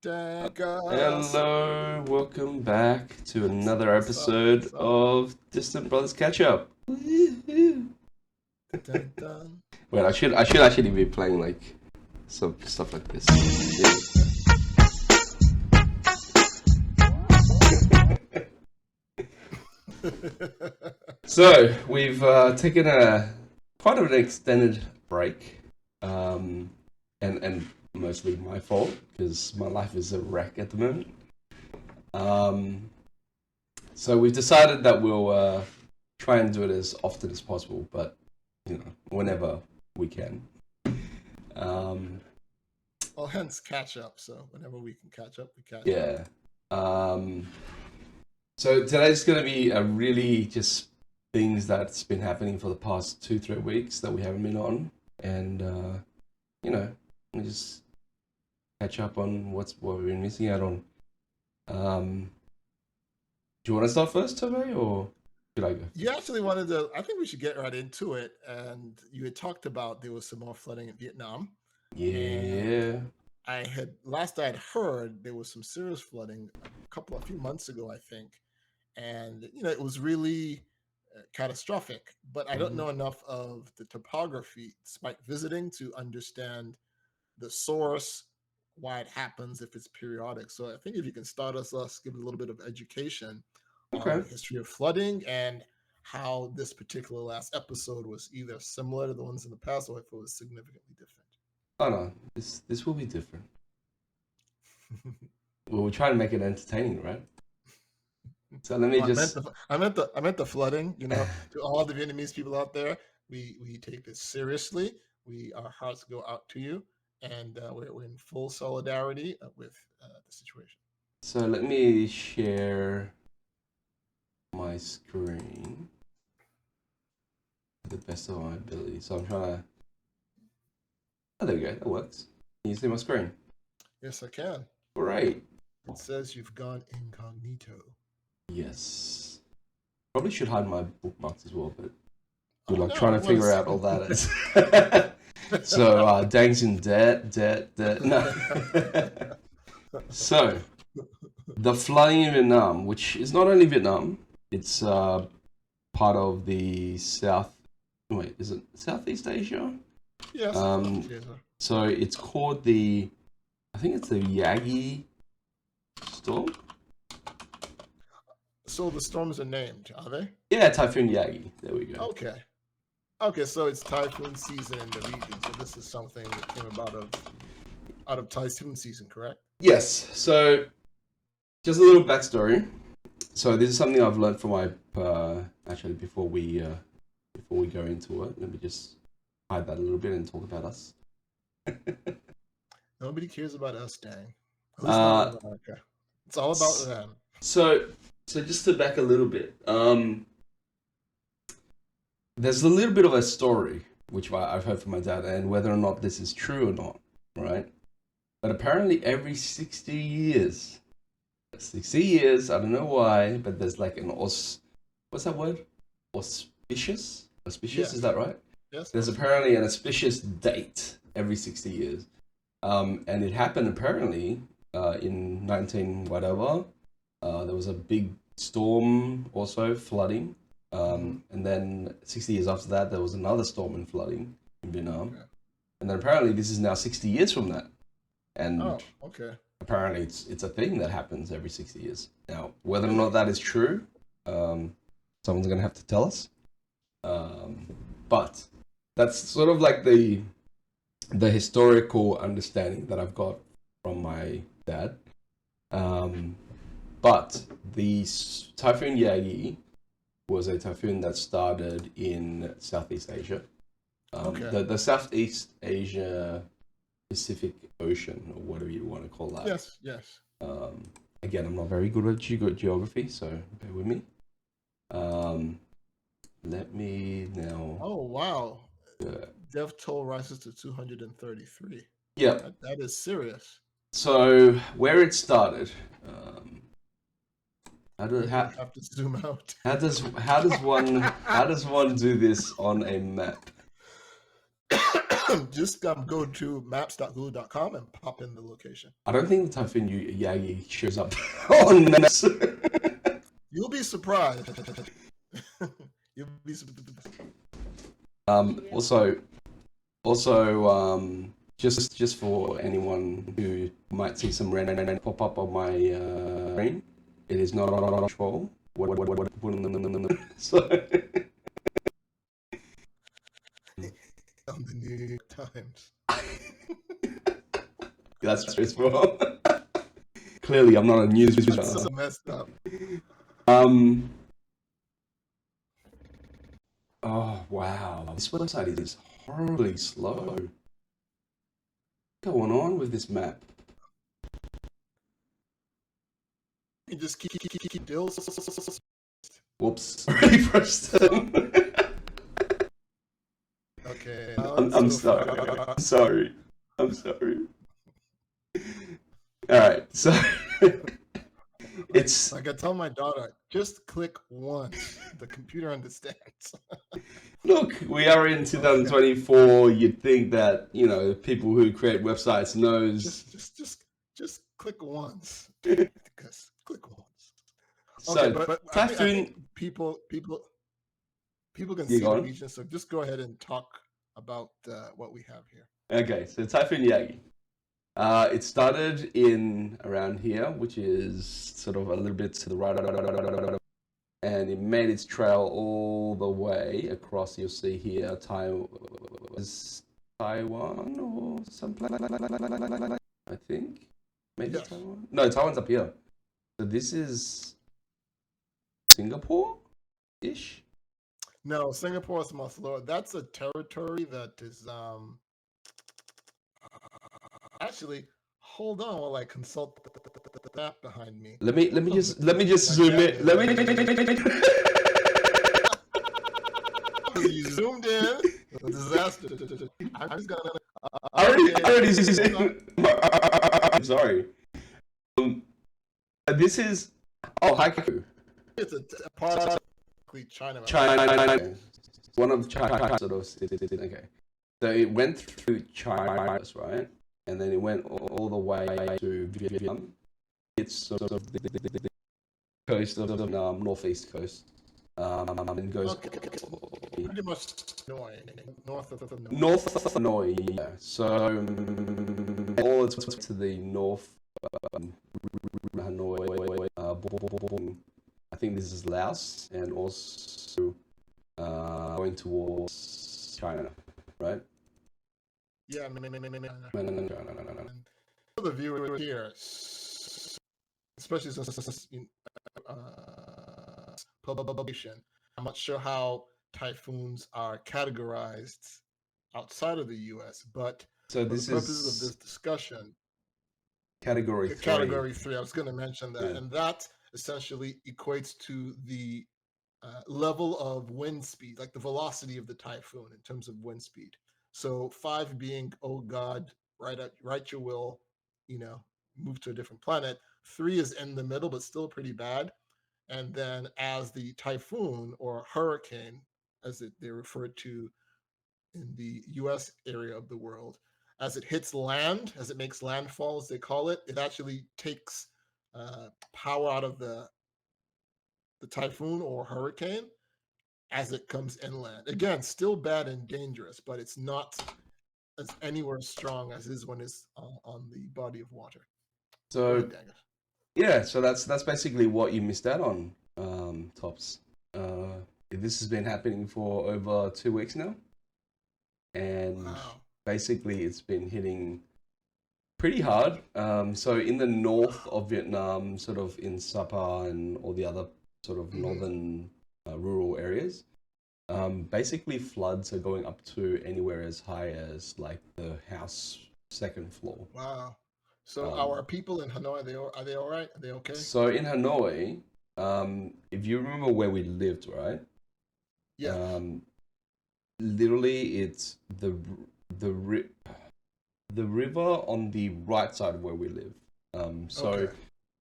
Dangus. Hello, welcome back to another What's up? episode What's up? of Distant Brothers Catchup. Wait, Dun, dun. I should actually be playing like some stuff like this. So we've taken a quite of an extended break, and mostly my fault because my life is a wreck at the moment. So we've decided that we'll try and do it as often as possible, but whenever we can. Well, hence catch up. So whenever we can catch up, we catch up. Yeah. So today's going to be a really just things that's been happening for the past 2-3 weeks that we haven't been on, and we just catch up on what we've been missing out on. Do you want to start first, Toby, or should I go? You actually wanted to. I think we should get right into it. And you had talked about there was some more flooding in Vietnam. Yeah. Last I'd heard there was some serious flooding a few months ago, I think, and it was really catastrophic. But I don't know enough of the topography, despite visiting, to understand the source, why it happens, if it's periodic. So I think if you can start us give a little bit of education on Okay. the history of flooding and how this particular last episode was either similar to the ones in the past or if it was significantly different. Oh no, this will be different. Well, we're trying to make it entertaining, right? So let me just. I meant the flooding. To all the Vietnamese people out there, we take this seriously. Our hearts go out to you, and we're in full solidarity with the situation. So let me share my screen to the best of my ability. So I'm trying to. Oh, there we go. That works. Can you see my screen? Yes, I can. Great. It says you've gone incognito. Yes. Probably should hide my bookmarks as well, but we're Oh, like no, trying to figure out all that is. So Dangus and debt. No. So the flooding in Vietnam, which is not only Vietnam, it's part of the is it Southeast Asia? Yes. So it's called I think it's the Yagi storm. So the storms are named, are they? Yeah, Typhoon Yagi. There we go. Okay, so it's typhoon season in the region. So this is something that came about out of typhoon season, correct? Yes. So just a little backstory. So this is something I've learned from my actually before we go into it. Let me just hide that a little bit and talk about us. Nobody cares about us, dang. At least not in America. It's all about them. So just to back a little bit, there's a little bit of a story which I've heard from my dad, and whether or not this is true or not, right? But apparently every 60 years, I don't know why, but there's like what's that word? Auspicious? Auspicious, is that right? Yes. There's apparently an auspicious date every 60 years. And it happened apparently in 19 whatever. There was a big storm also, flooding. And then 60 years after that, there was another storm and flooding in Vietnam. Okay. And then apparently this is now 60 years from that. And apparently it's a thing that happens every 60 years. Now, whether or not that is true, someone's going to have to tell us. But that's sort of like the historical understanding that I've got from my dad. But the Typhoon Yagi was a typhoon that started in Southeast Asia. The Southeast Asia Pacific Ocean, or whatever you want to call that. Yes. Again, I'm not very good at geography, so bear with me. Let me now. Oh, wow. Death toll rises to 233. Yeah. That is serious. So, where it started, have to zoom out. How does one do this on a map? Just go to maps.google.com and pop in the location. I don't think the Typhoon Yagi shows up on maps. You'll be surprised. You'll be surprised. Also, just for anyone who might see some random pop up on my screen, it is not on control. So On the New York Times. that's stressful. Clearly, I'm not a news That's channel. so messed up. Oh wow, this website is horribly slow. What's going on with this map? You just keep deals. Whoops, already pressed it. Okay. I'm sorry. I'm sorry. All right, so it's like I tell my daughter, just click once. The computer understands. look. We are in 2024. You'd think that people who create websites knows. Just click once. Because click once. So Okay, but I Typhoon. think people can You see go the on. region, so just go ahead and talk about what we have here. Okay, so Typhoon Yagi. It started in around here, which is sort of a little bit to the right, and it made its trail all the way across. You'll see here, Taiwan or something, I think. Maybe Yes. Taiwan? No, Taiwan's up here. So this is Singapore-ish? No, Singapore is much lower. That's a territory that is actually. Hold on while I consult the map behind me. Let me just My zoom dad it. You zoomed in. A disaster. I'm just gonna. I already I'm sorry. This is Haiku. It's a part of China. China. One of China sort of. Okay. So it went through China, right? And then it went all the way to Vietnam. It's sort of the coast of the northeast coast. And goes pretty much north of Hanoi. North of Hanoi, yeah. So all it's to the north, Hanoi, I think this is Laos, and also going towards China, right? Yeah, the viewer here, especially since publication. I'm not sure how typhoons are categorized outside of the U.S., but So for this the purposes is of this discussion, category 3. Category 3. I was going to mention that, Yeah. and that essentially equates to the level of wind speed, like the velocity of the typhoon in terms of wind speed. So 5 being, oh God, right your will, move to a different planet. 3 is in the middle, but still pretty bad. And then as the typhoon or hurricane, as they refer to in the U.S. area of the world, as it hits land, as it makes landfall, as they call it, it actually takes power out of the typhoon or hurricane as it comes inland. Again, still bad and dangerous, but it's not as anywhere strong as is when it's on the body of water. So ahead, yeah, so that's basically what you missed out on, Tops. This has been happening for over 2 weeks now, and wow. basically it's been hitting pretty hard. So in the north of Vietnam, sort of in Sapa and all the other sort of northern rural areas, basically floods are going up to anywhere as high as like the house second floor. Wow. So our people in Hanoi, are they all right? Are they okay? So in Hanoi, if you remember where we lived, right? Yeah. Literally, it's the river on the right side of where we live. So Okay.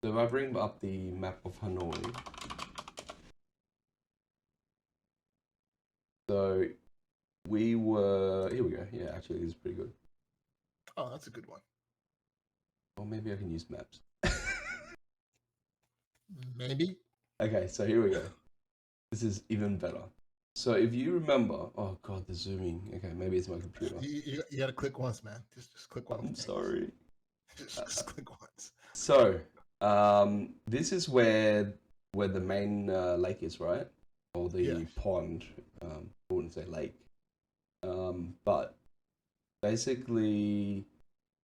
if I bring up the map of Hanoi, so we were here. We go. Yeah, actually, this is pretty good. Oh, that's a good one. Or maybe I can use maps. Maybe. Okay, so here we go. This is even better. So if you remember, oh god, the zooming. Okay, maybe it's my computer. You got to click once, man. Just click once. I'm sorry. Just click once. So, this is where the main lake is, right? Or the Yes. pond. I wouldn't say lake. But basically,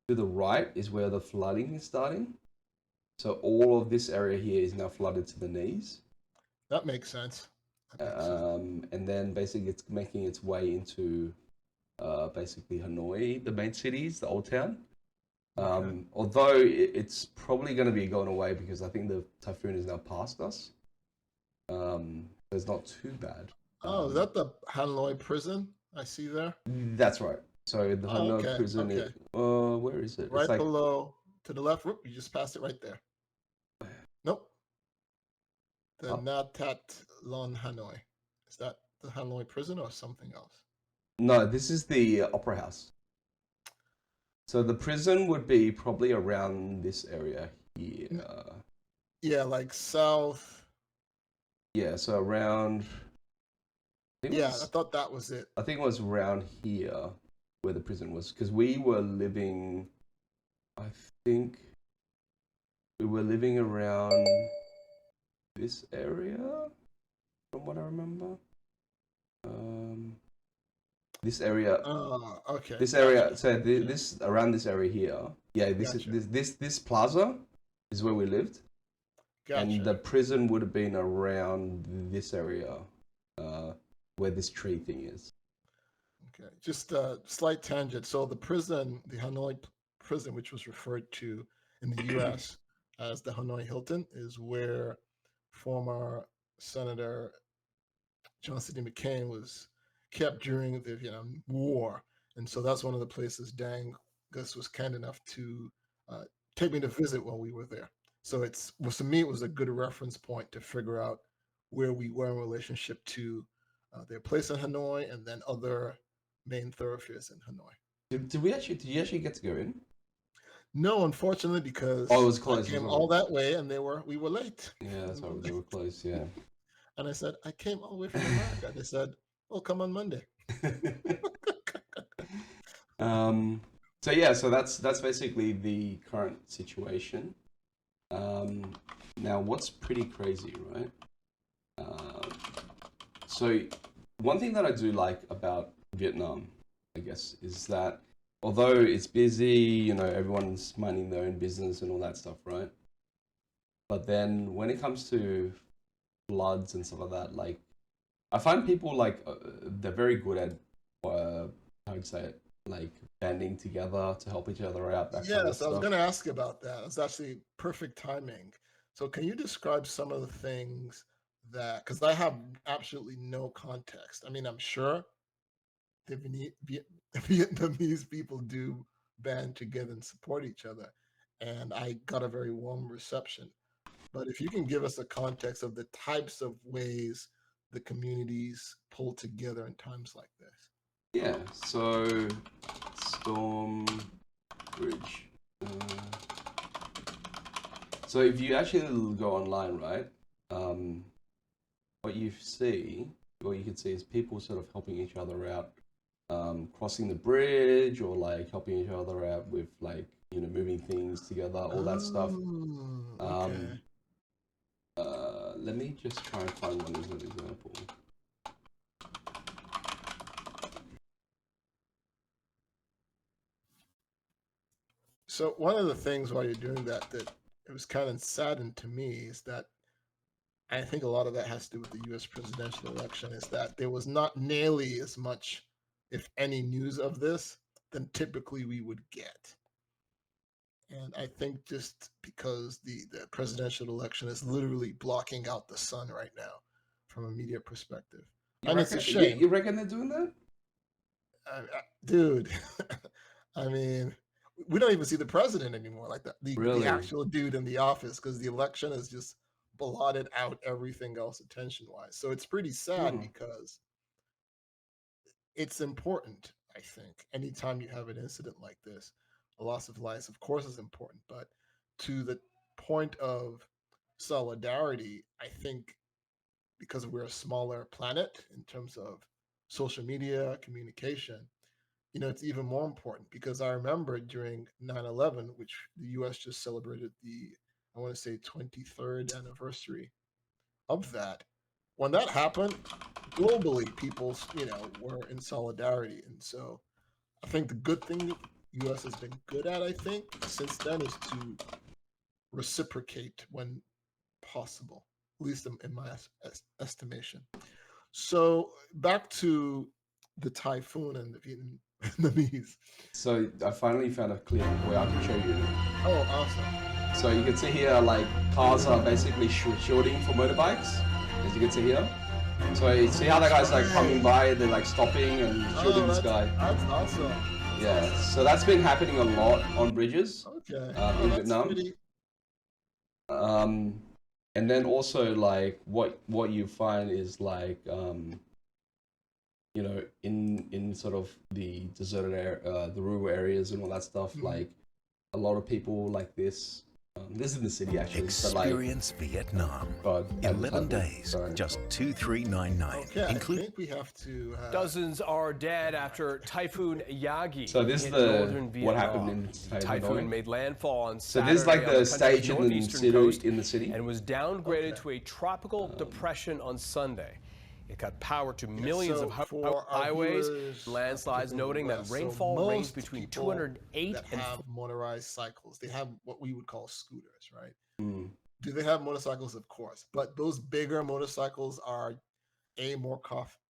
to the right is where the flooding is starting. So all of this area here is now flooded to the knees. That makes sense. That makes sense. And then basically it's making its way into basically Hanoi, the main cities, the old town. Okay. Although it's probably going to be going away because I think the typhoon is now past us. So it's not too bad. Oh, is that the Hanoi prison I see there? That's right. So the Oh, Hanoi okay. prison Okay. is, where is it? Right It's like, below to the left. Whoop, you just passed it right there. Nope. The up. Natat Lon Hanoi. Is that the Hanoi prison or something else? No, this is the opera house. So the prison would be probably around this area here. Yeah, like south. Yeah, so around. Yeah, I thought that was it. I think it was around here where the prison was because we were living. I think we were living around this area, from what I remember. This area. Oh, okay. This Gotcha. area. So Okay. this around this area here. Yeah, this is Gotcha. this plaza is where we lived. And Gotcha. the prison would have been around this area where this tree thing is. Okay. Just a slight tangent. So the prison, the Hanoi prison, which was referred to in the U.S. as the Hanoi Hilton, is where former Senator John C. McCain was kept during the Vietnam War, and so that's one of the places Dangus was kind enough to uh, take me to visit while we were there. So to me, it was a good reference point to figure out where we were in relationship to their place in Hanoi and then other main thoroughfares in Hanoi. Did you actually get to go in? No, unfortunately, Oh, it because was I closed, came wasn't it? all that way and we were late. Yeah, We that's were right. They were late. closed. Yeah. And I said, I came all the way from America. They said, "Well, come on Monday." um. So yeah. So that's basically the current situation. Now, what's pretty crazy, right? Um, so one thing that I do like about Vietnam, I guess, is that although it's busy, everyone's minding their own business and all that stuff, right? But then when it comes to floods and stuff like that, like I find people like they're very good at how to say it, like banding together to help each other out, that kind of Yes, I was stuff. going to ask about that. It's actually perfect timing. So, can you describe some of the things that, because I have absolutely no context. I mean, I'm sure the Vietnamese people do band together and support each other, and I got a very warm reception. But if you can give us a context of the types of ways the communities pull together in times like this. Yeah. So Storm Bridge. So if you actually go online, right, what you see, what you can see is people sort of helping each other out, crossing the bridge or like helping each other out with like moving things together, all that stuff. Oh, Um, okay. Let me just try and find one as an example. So one of the things while you're doing that it was kind of saddened to me is that I think a lot of that has to do with the U.S. presidential election is that there was not nearly as much, if any, news of this than typically we would get. And I think just because the presidential election is literally blocking out the sun right now from a media perspective. You And it's a reckon? You, shame. you reckon they're doing that? Dude, I mean, we don't even see the president anymore, like the Really? actual dude in the office, because the election has just blotted out everything else attention wise. So it's pretty sad Hmm. because it's important, I think. Anytime you have an incident like this, a loss of life, of course, is important. But to the point of solidarity, I think because we're a smaller planet in terms of social media, communication, it's even more important because I remember during 9/11, which the US just celebrated I want to say, 23rd anniversary of that. When that happened, globally, people, were in solidarity. And so I think the good thing the US has been good at, I think, since then is to reciprocate when possible, at least in my estimation. So back to the typhoon and the Vietnamese. So I finally found a clip where I can show you. Oh, awesome. So you can see here, like, cars are basically shorting for motorbikes, as you can see here. So you see how that guy's like coming by, they're like stopping and shooting this guy. That's awesome. Yeah, so that's been happening a lot on bridges Okay. in Vietnam. And then also, like, what you find is like, in sort of the deserted area, the rural areas and all that stuff, like a lot of people like this. This is in the city actually. Experience Vietnam. 11 days, just $2,399, Okay, I think we have to. Dozens are dead after Typhoon Yagi. So this is what happened in Typhoon made landfall on So Saturday this is like the on stage northeastern in the city, and was downgraded to a tropical depression on Sunday. It cut power to millions of highways. Landslides, noting that rainfall ranged between 208 and have motorized cycles. They have what we would call scooters, right? Do they have motorcycles? Of course, but those bigger motorcycles are more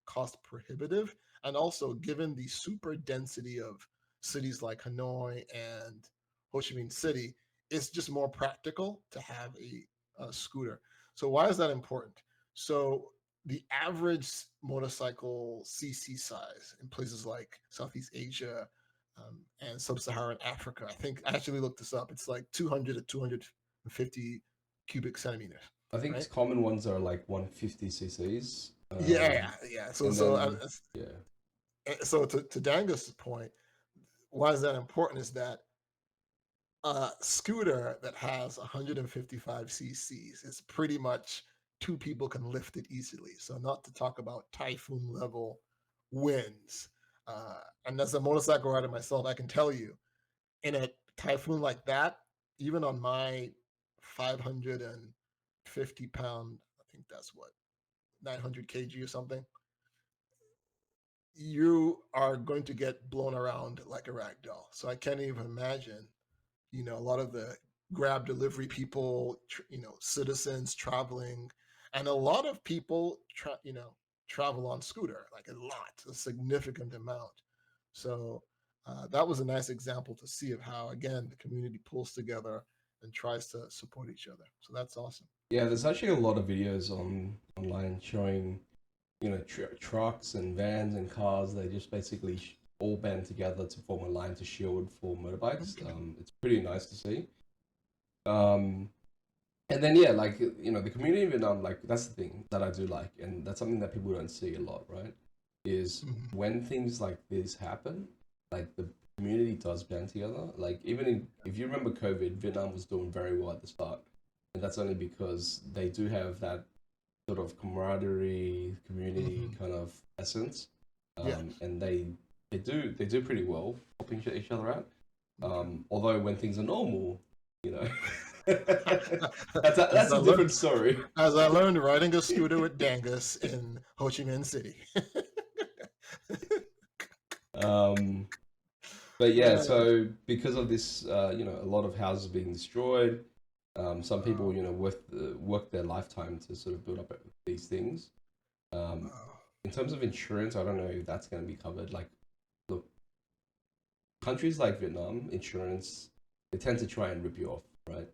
cost prohibitive, and also given the super density of cities like Hanoi and Ho Chi Minh City, it's just more practical to have a scooter. So why is that important? So the average motorcycle CC size in places like Southeast Asia and Sub-Saharan Africa, I think I actually looked this up. It's like 200 to 250 cubic centimeters. I think right? common ones are like 150 cc's. Yeah. So to Dangus's point, why is that important? Is that a scooter that has 155 cc's is pretty much two people can lift it easily. So not to talk about typhoon level winds. And as a motorcycle rider myself, I can tell you, in a typhoon like that, even on my 550-pound, I think that's what, 900 kg or something, you are going to get blown around like a rag doll. So I can't even imagine, a lot of the Grab delivery people, citizens traveling, and a lot of people, travel on scooter, like a significant amount. So that was a nice example to see of how, again, the community pulls together and tries to support each other. So that's awesome. Yeah, there's actually a lot of videos online showing, trucks and vans and cars. They just basically all band together to form a line to shield for motorbikes. It's pretty nice to see. And then like, the community in Vietnam, like, that's the thing that I do like, and that's something that people don't see a lot, right? Is when things like this happen, like, the community does band together. Like, even if you remember COVID, Vietnam was doing very well at the start, and that's only because they do have that sort of camaraderie, community kind of essence, and they do pretty well helping each other out. Although when things are normal, that's a different story. As I learned riding a scooter with Dangus in Ho Chi Minh City. But yeah, so because of this, a lot of houses being destroyed. Some people, work their lifetime to sort of build up these things. In terms of insurance, I don't know if that's going to be covered. Like, look, countries like Vietnam, insurance, they tend to try and rip you off, right?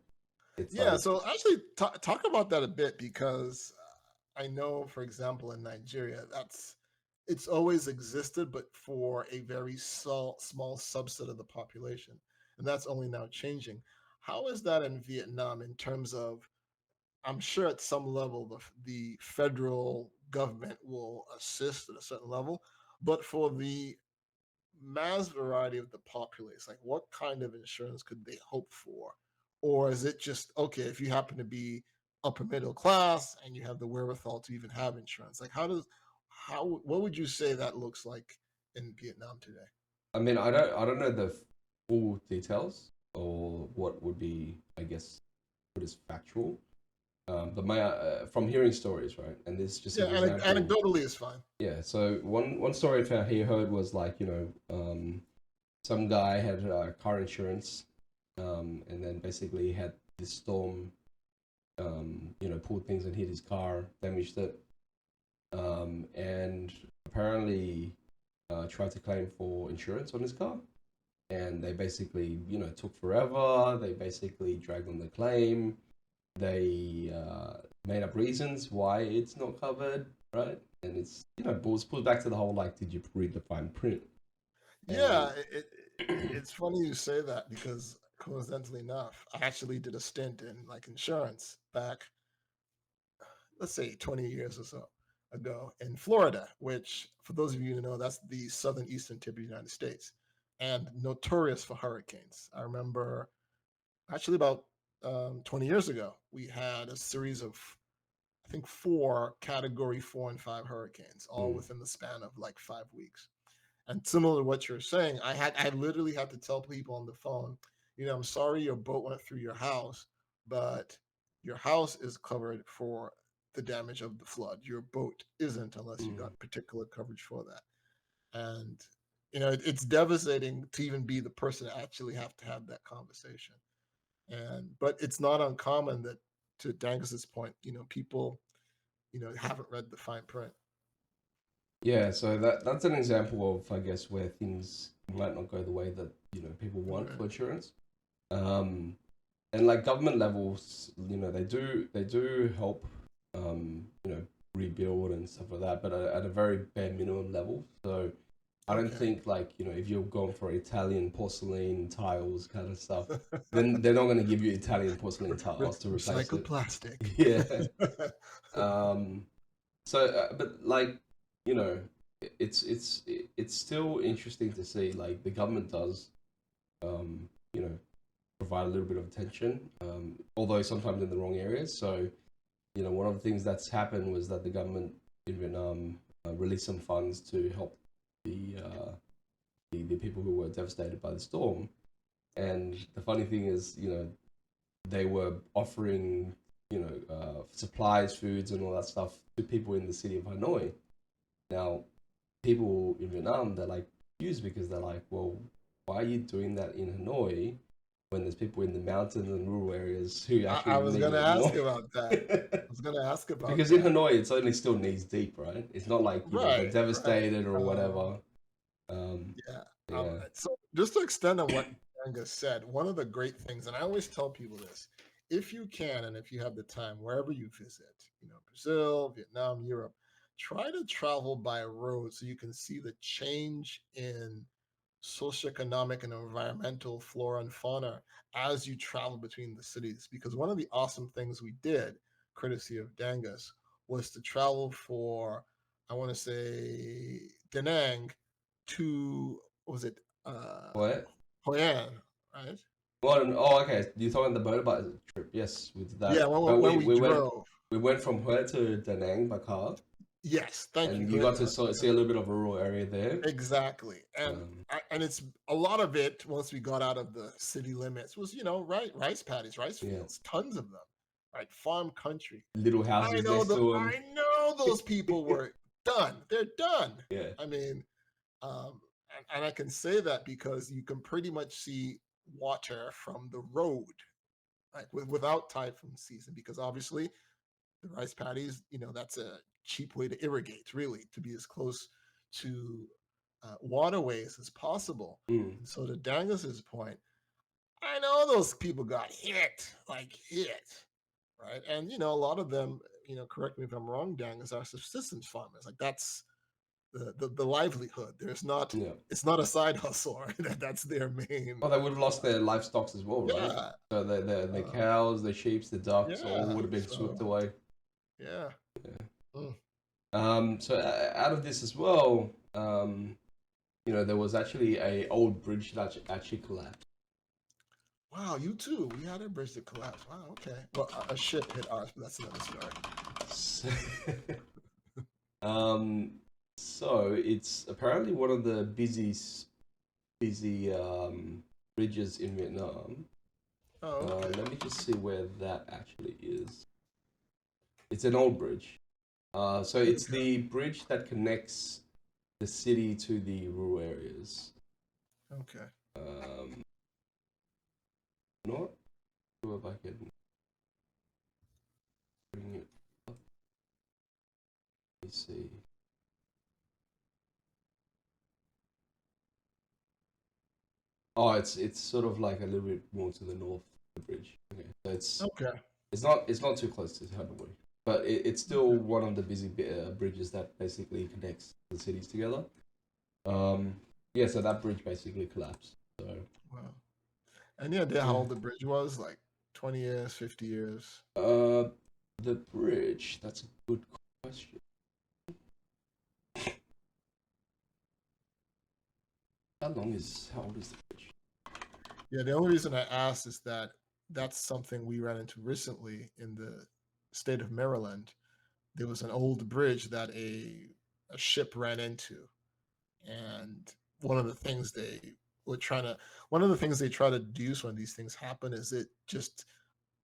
So actually talk about that a bit, because I know, for example, in Nigeria, it's always existed, but for a very small subset of the population, and that's only now changing. How is that in Vietnam in terms of, I'm sure at some level the federal government will assist at a certain level, But for the mass variety of the populace, like what kind of insurance could they hope for? Or is it just, okay, if you happen to be upper middle class and you have the wherewithal to even have insurance, like what would you say that looks like in Vietnam today? I mean, I don't know the full details or what would be, I guess, what is factual. But my from hearing stories, right, and this is just an example. Anecdotally is fine. Yeah. So one story I heard was like, some guy had car insurance, and then basically had this storm, pulled things and hit his car, damaged it, and apparently tried to claim for insurance on his car, and they basically, took forever. They basically dragged on the claim. They made up reasons why it's not covered, right? And it's, pulls back to the whole, like, did you read the fine print? Yeah, it's funny you say that, because coincidentally enough, I actually did a stint in like insurance back, let's say 20 years or so ago in Florida, which, for those of you who know, that's the southern eastern tip of the United States and notorious for hurricanes. I remember actually about 20 years ago, we had a series of, I think, 4 category 4 and 5 hurricanes, all within the span of like 5 weeks. And similar to what you're saying, I literally had to tell people on the phone, I'm sorry your boat went through your house, but your house is covered for the damage of the flood. Your boat isn't, unless you got particular coverage for that. And it's devastating to even be the person to actually have to have that conversation. But it's not uncommon that, to Dangus's point, people haven't read the fine print. Yeah, so that's an example of, I guess, where things might not go the way that people want for insurance. And like government levels, they do help, rebuild and stuff like that, but at a very bare minimum level. So I don't think, like, if you're going for Italian porcelain tiles kind of stuff, then they're not going to give you Italian porcelain tiles to replace Recycled plastic. Yeah. But like, it's still interesting to see, like, the government does, provide a little bit of attention, although sometimes in the wrong areas. So, one of the things that's happened was that the government in Vietnam released some funds to help the people who were devastated by the storm. And the funny thing is, they were offering, supplies, foods, and all that stuff to people in the city of Hanoi. Now, people in Vietnam, they're like confused, because they're like, well, why are you doing that in Hanoi when there's people in the mountains and rural areas who actually I was need going to it ask more? about that. I was going to ask about Because that. in Hanoi, it's only still knees deep, right? It's not like, they're devastated or whatever. So just to extend on what Dangus said, one of the great things, and I always tell people this, if you can, and if you have the time, wherever you visit, Brazil, Vietnam, Europe, try to travel by road so you can see the change in socioeconomic and environmental flora and fauna as you travel between the cities. Because one of the awesome things we did, courtesy of Dangus, was to travel for, I want to say, Da Nang to, what was it? What? Hoi An, right? Well, okay. You're talking the motorbike trip? Yes, we did that. Yeah, when we drove. We went from Hue to Da Nang by car. Yes, thank you. And you got to see a little bit of a rural area there. Exactly. And it's a lot of it, once we got out of the city limits, was, rice paddies, rice fields, tons of them, right? Farm country. Little houses next to them. I know those people were done. They're done. Yeah. I mean, and I can say that because you can pretty much see water from the road, like without typhoon season, because obviously the rice paddies, that's a cheap way to irrigate, really, to be as close to waterways as possible. So to Dangus's point, I know those people got hit, right? And a lot of them, correct me if I'm wrong, Dangus, are subsistence farmers. Like, that's the livelihood. There's not, it's not a side hustle, right? That's their main. Well, they would have lost their livestock as well, right? Yeah. So the cows, the sheep, the ducks, all would have been swept away. Yeah. So out of this as well, there was actually a old bridge that actually collapsed. Wow, you too. We had a bridge that collapsed. Wow, okay. Well, a ship hit ours, but that's another story. So it's apparently one of the busy bridges in Vietnam. Oh, okay. Let me just see where that actually is. It's an old bridge. So it's the bridge that connects the city to the rural areas. Okay. Not sure if I can bring it up. Let me see. Oh, it's sort of like a little bit more to the north of the bridge. Okay, so it's not too close to Hanoi, but it's still one of the busy bridges that basically connects the cities together. Yeah, so that bridge basically collapsed. So wow. Any idea how old the bridge was? Like 20 years, 50 years? The bridge, that's a good question. How old is the bridge? Yeah, the only reason I asked is that that's something we ran into recently in the state of Maryland. There was an old bridge that a ship ran into, and one of the things they try to deduce when these things happen is it just,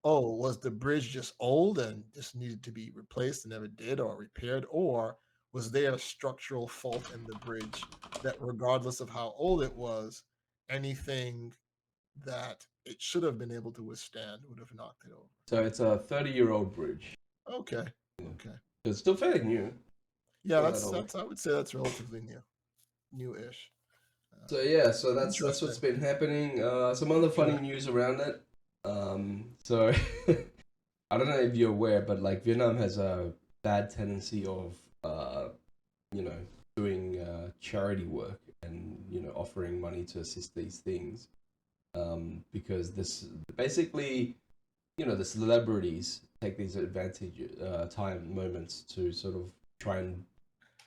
oh, was the bridge just old and just needed to be replaced and never did or repaired, or was there a structural fault in the bridge that regardless of how old it was, anything that it should have been able to withstand would have knocked it over? So it's a 30-year-old bridge. Okay. Okay. It's still fairly new. Yeah, that's I would say that's relatively newish. So that's what's been happening. Some other funny news around it. So I don't know if you're aware, but like Vietnam has a bad tendency of doing charity work and offering money to assist these things, because this basically the celebrities take these moments to sort of try and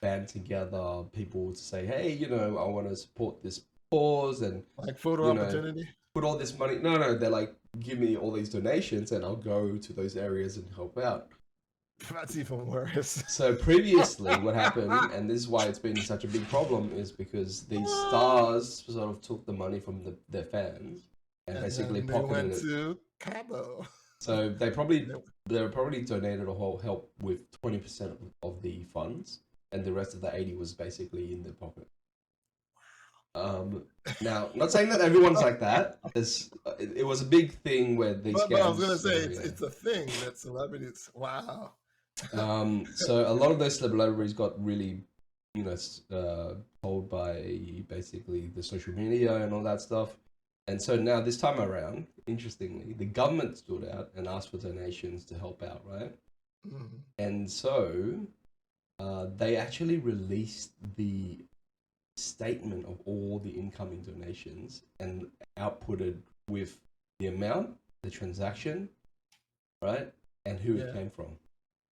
band together people to say, hey, I want to support this cause and like photo opportunity. Put all this money. No, they're like, give me all these donations and I'll go to those areas and help out. That's even worse. So previously, what happened, and this is why it's been such a big problem, is because these stars sort of took the money from their fans and basically pocketed it. To Cabo. So they probably donated or help with 20% of the funds, and the rest of the 80 was basically in their pocket. Now, not saying that everyone's like that. It was a big thing where these guys. But I was gonna say it's a thing that celebrities. Wow. So a lot of those celebrities got really, told by basically the social media and all that stuff. And so now this time around, interestingly, the government stood out and asked for donations to help out, right? Mm-hmm. And so they actually released the statement of all the incoming donations and outputted with the amount, the transaction, right? And who it came from.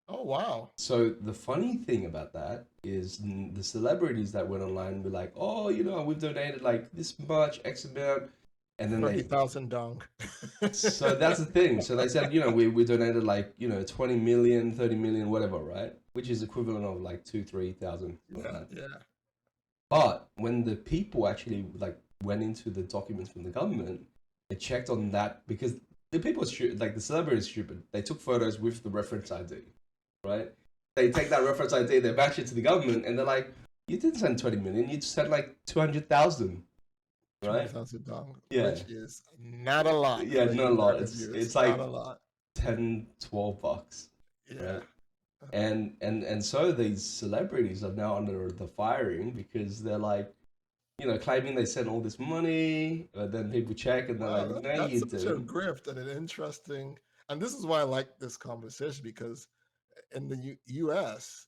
Oh, wow. So the funny thing about that is the celebrities that went online were like, oh, we've donated like this much, X amount. And then 30,000 dong. So that's the thing. So they said, we donated like, 20 million, 30 million, whatever, right? Which is equivalent of like 2,000-3,000. Yeah. But when the people actually like went into the documents from the government, they checked on that because the people the celebrities stupid. They took photos with the reference ID, right? They take that reference ID, they match it to the government, and they're like, you didn't send 20 million, you sent like 200,000. Right? 20,000 dong, yeah. Which is not a lot. Yeah, not a lot. It's like not a lot. $10-$12. Yeah. Right? And so these celebrities are now under the firing because they're like, claiming they sent all this money, but then people check and they're like, no, you didn't. That's such a grift and an interesting, and this is why I like this conversation, because in the U.S.,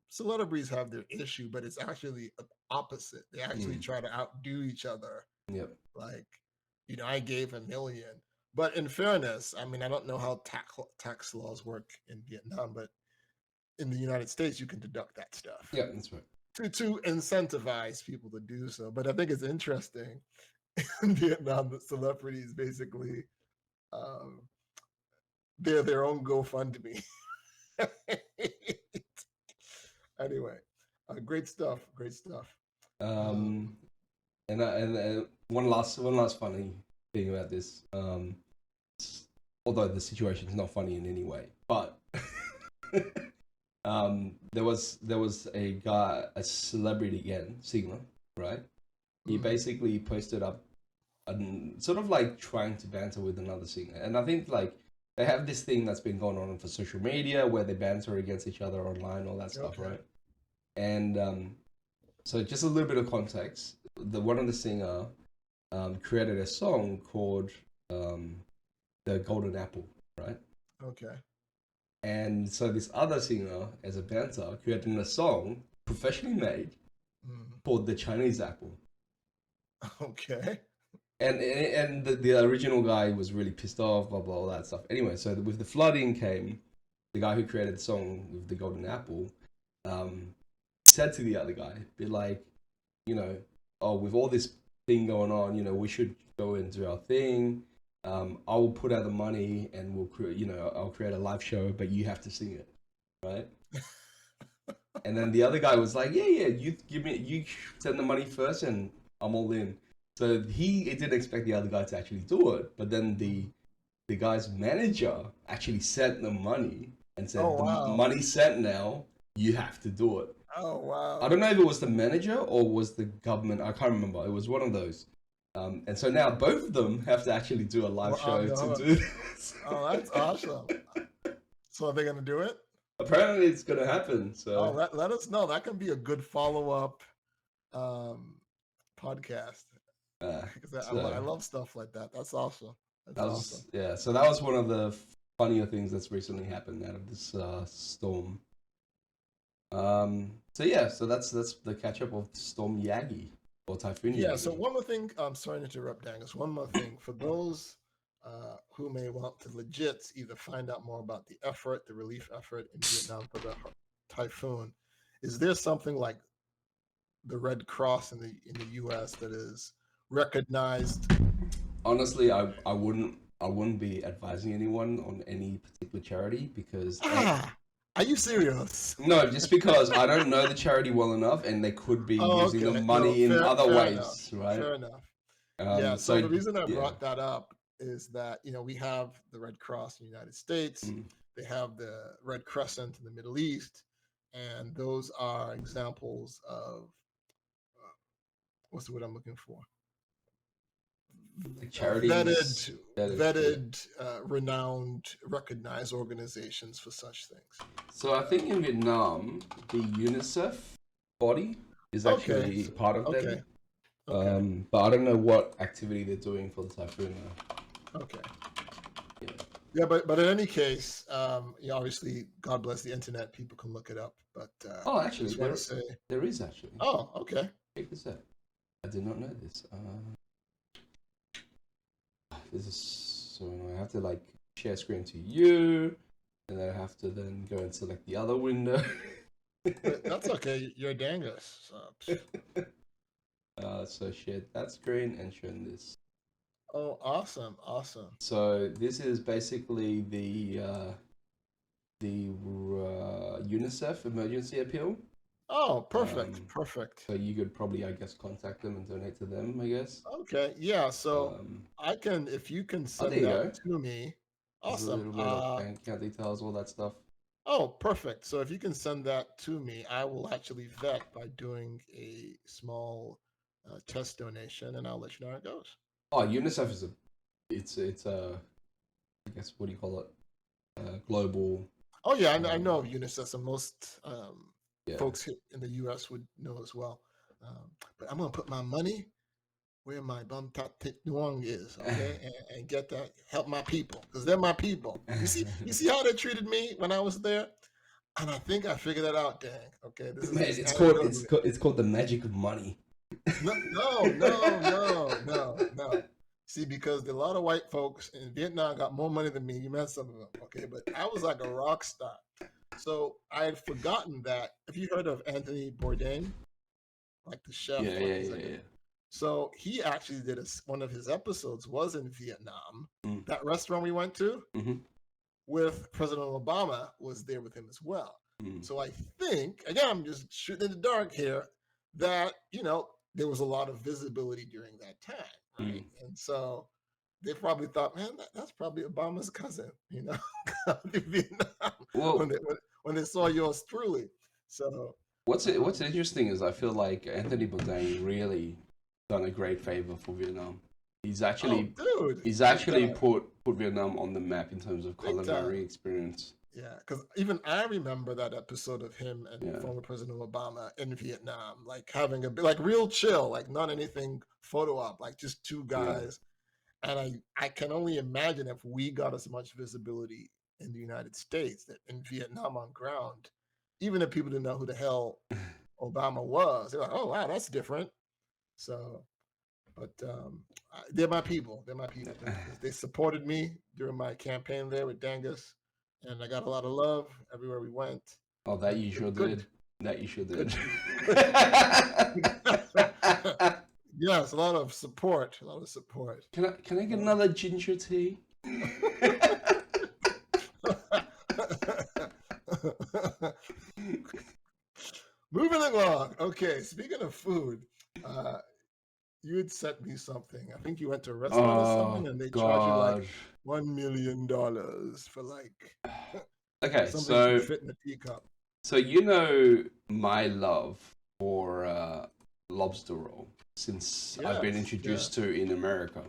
celebrities have their issue, but it's actually opposite. They actually try to outdo each other. Yep. Like, I gave $1 million. But in fairness, I mean, I don't know how tax laws work in Vietnam, but in the United States, you can deduct that stuff. Yeah, that's right. to incentivize people to do so. But I think it's interesting in Vietnam that celebrities basically they're their own GoFundMe. Anyway, great stuff. Great stuff. And one last funny thing about this. Although the situation is not funny in any way, but there was a guy, a celebrity again, singer, right? He basically posted up, sort of like trying to banter with another singer, and I think like they have this thing that's been going on for social media where they banter against each other online, all that stuff, right? And so just a little bit of context: one of the singer created a song called The Golden Apple, right? Okay. And so this other singer, as a banter, created a song professionally made called The Chinese Apple. Okay. And the original guy was really pissed off, blah, blah, all that stuff. Anyway, so with the flooding came, the guy who created the song with the golden apple said to the other guy, be like, you know, oh, with all this thing going on, you know, we should go and do our thing. I will put out the money and we'll create, you know, I'll create a live show, but you have to sing it, right? And then the other guy was like, yeah, you send the money first and I'm all in. So he didn't expect the other guy to actually do it, but then the guy's manager actually sent the money and said, the money's sent now, you have to do it. Oh, wow. I don't know if it was the manager or was the government, I can't remember. It was one of those. And so now both of them have to actually do a live show to do this. Oh, that's awesome. So are they going to do it? Apparently it's going to happen. So let us know. That can be a good follow-up podcast. Because I love stuff like that. That's awesome. That's awesome. Yeah, so that was one of the funnier things that's recently happened out of this storm. So that's the catch-up of Storm Yagi. Or Typhoon Yagi. Yeah, so one more thing, I'm sorry to interrupt, Dangus. One more thing, for those who may want to legit either find out more about the relief effort in Vietnam for the typhoon, is there something like the Red Cross in the U.S. that is recognized? Honestly, I wouldn't be advising anyone on any particular charity because. Are you serious? No, just because I don't know the charity well enough, and they could be using the money in other ways, right? Fair enough. So the reason I brought that up is that we have the Red Cross in the United States, they have the Red Crescent in the Middle East, and those are examples of what's the word I'm looking for? Charities, vetted, renowned, recognized organizations for such things. So I think in Vietnam, the UNICEF body is actually part of them. Okay. But I don't know what activity they're doing for the typhoon now. Okay. Yeah, but in any case, obviously, God bless the internet. People can look it up. But actually, there is actually. Oh, okay. Check this out. I did not know this. This is so I have to like share screen to you, and then I have to then go and select the other window. That's okay. You're Dangus. So share that screen and show this. Oh, awesome! So this is basically the UNICEF emergency appeal. Oh, perfect. So you could probably, I guess, contact them and donate to them, I guess. Okay, yeah. So I can, if you can send that to me. Awesome. A little bit of bank account details, all that stuff. Oh, perfect. So if you can send that to me, I will actually vet by doing a small test donation, and I'll let you know how it goes. Oh, UNICEF is it's I guess, what do you call it? Global. Oh yeah, I know of UNICEF, and most folks here in the U.S. would know as well. But I'm gonna put my money where my bum tat tit nuong is, okay, and get that, help my people, because they're my people. You see how they treated me when I was there, and I think I figured that out, dang. Okay, it's called the magic of money. No. See, because a lot of white folks in Vietnam got more money than me. You met some of them, okay? But I was like a rock star. So I had forgotten that. Have you heard of Anthony Bourdain? like the chef. Yeah. So he actually did one of his episodes was in Vietnam. Mm. That restaurant we went to Mm-hmm. with President Obama was there with him as well. Mm. So I think, again, I'm just shooting in the dark here, that, there was a lot of visibility during that time, right? Mm. And so they probably thought, man, that's probably Obama's cousin, in Vietnam, Well, when they saw yours truly. So what's interesting is I feel like Anthony Bourdain really done a great favor for Vietnam. He's actually put Vietnam on the map in terms of culinary experience. Yeah, because even I remember that episode of him and former President Obama in Vietnam, like having like real chill, like not anything photo op, like just two guys. Yeah. And I can only imagine if we got as much visibility in the United States that in Vietnam on ground, even if people didn't know who the hell Obama was, they're like, oh wow, that's different. So, but they're my people. They're my people. They supported me during my campaign there with Dangus. And I got a lot of love everywhere we went. Oh, that you sure did. That you sure did. Yes, a lot of support. Can I get another ginger tea? Moving along. Okay, speaking of food, you had sent me something. I think you went to a restaurant or something, and they charge you like $1 million for like something to fit in a teacup. So my love for lobster roll since I've been introduced to in America.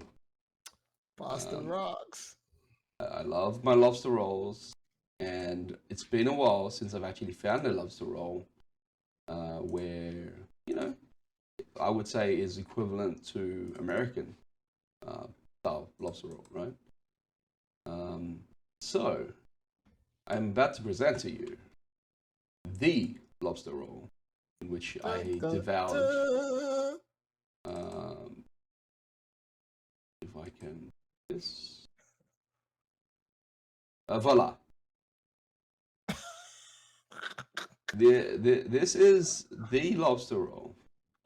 Boston rocks. I love my lobster rolls, and it's been a while since I've actually found a lobster roll where I would say is equivalent to American style lobster roll, right? So I'm about to present to you the lobster roll, in which I devoured. If I can, this. Voila. This is the lobster roll.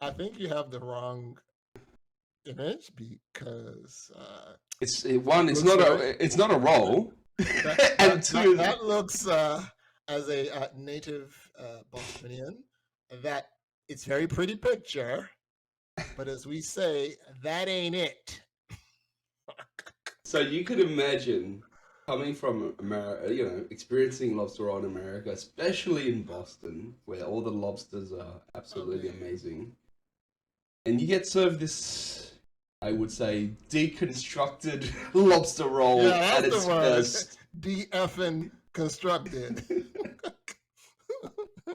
I think you have the wrong image because it's not a roll. That looks as a native Bostonian, that it's very pretty picture, but as we say, that ain't it. So you could imagine coming from America, experiencing lobster roll in America, especially in Boston, where all the lobsters are absolutely amazing, and you get served this, I would say, deconstructed lobster roll at its best. De-effing constructed.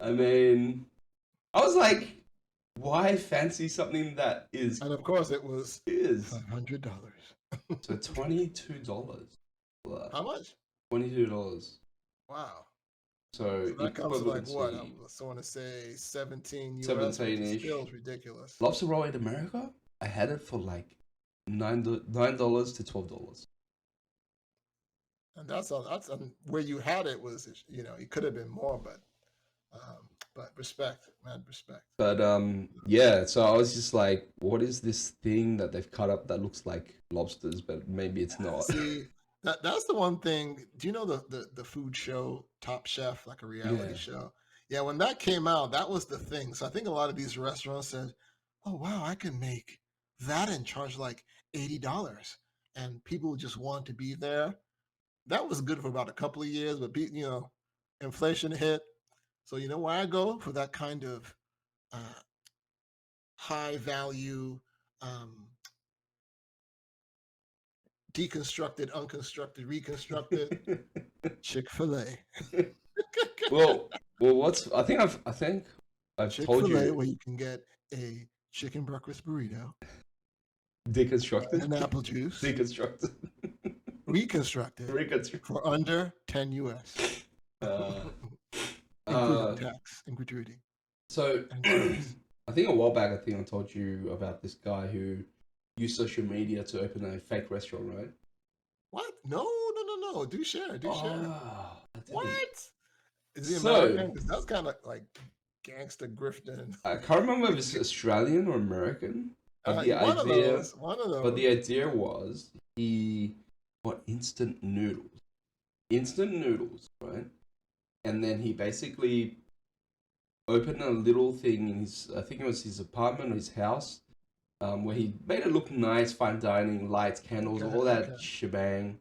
I mean, I was like, why fancy something that is... And of course it was $100. So $22. How much? $22. Wow. So that comes to like what? I want to say 17 US, which is still ridiculous. Lobster roll in America, I had it for like $9 to $12. And that's where you had it was, it could have been more, but respect, man, respect. But so I was just like, what is this thing that they've cut up that looks like lobsters, but maybe it's not. See, that's the one thing. Do you know the food show Top Chef, like a reality show? Yeah, when that came out, that was the thing. So I think a lot of these restaurants said, oh wow, I can make that and charge like $80, and people just want to be there. That was good for about a couple of years, but inflation hit. So you know why I go for that kind of high value, deconstructed, unconstructed, reconstructed Chick-fil-A. well, I think I've told you, where you can get a chicken breakfast burrito, deconstructed, and an apple juice, deconstructed. Reconstructed for under 10 US. Including tax and gratuity. So, I think a while back, I told you about this guy who used social media to open a fake restaurant, right? What? No. Do share. What? Is he American? Because that's kind of like gangster grifting. I can't remember if it's Australian or American. But the One of idea, those. One of those. but the idea was he bought instant noodles, right? And then he basically opened a little thing in his, I think it was his apartment or his house, where he made it look nice, fine dining, lights, candles, all that shebang.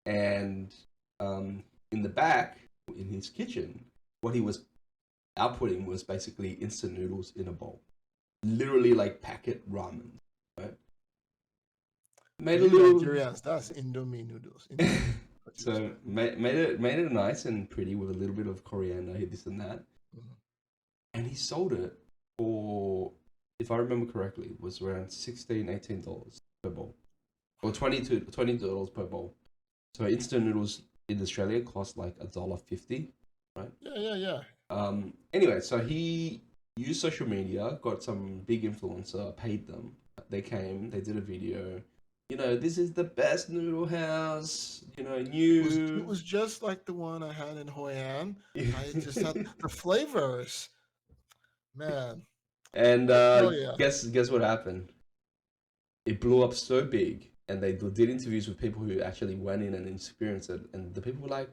And in the back, in his kitchen, what he was outputting was basically instant noodles in a bowl. Literally like packet ramen, right? Made a little Nigerians, that's Indomie noodles. So made it nice and pretty with a little bit of coriander, this and that. Mm-hmm. And he sold it for, if I remember correctly, it was around $16-18 per bowl. Or $20 per bowl. So instant noodles in Australia cost like $1.50, right? Yeah. Anyway, so he used social media, got some big influencer, paid them. They came, they did a video. You know, this is the best noodle house. You know, new. It was just like the one I had in Hoi An. I just had the flavors, man. And guess what happened? It blew up so big, and they did interviews with people who actually went in and experienced it. And the people were like,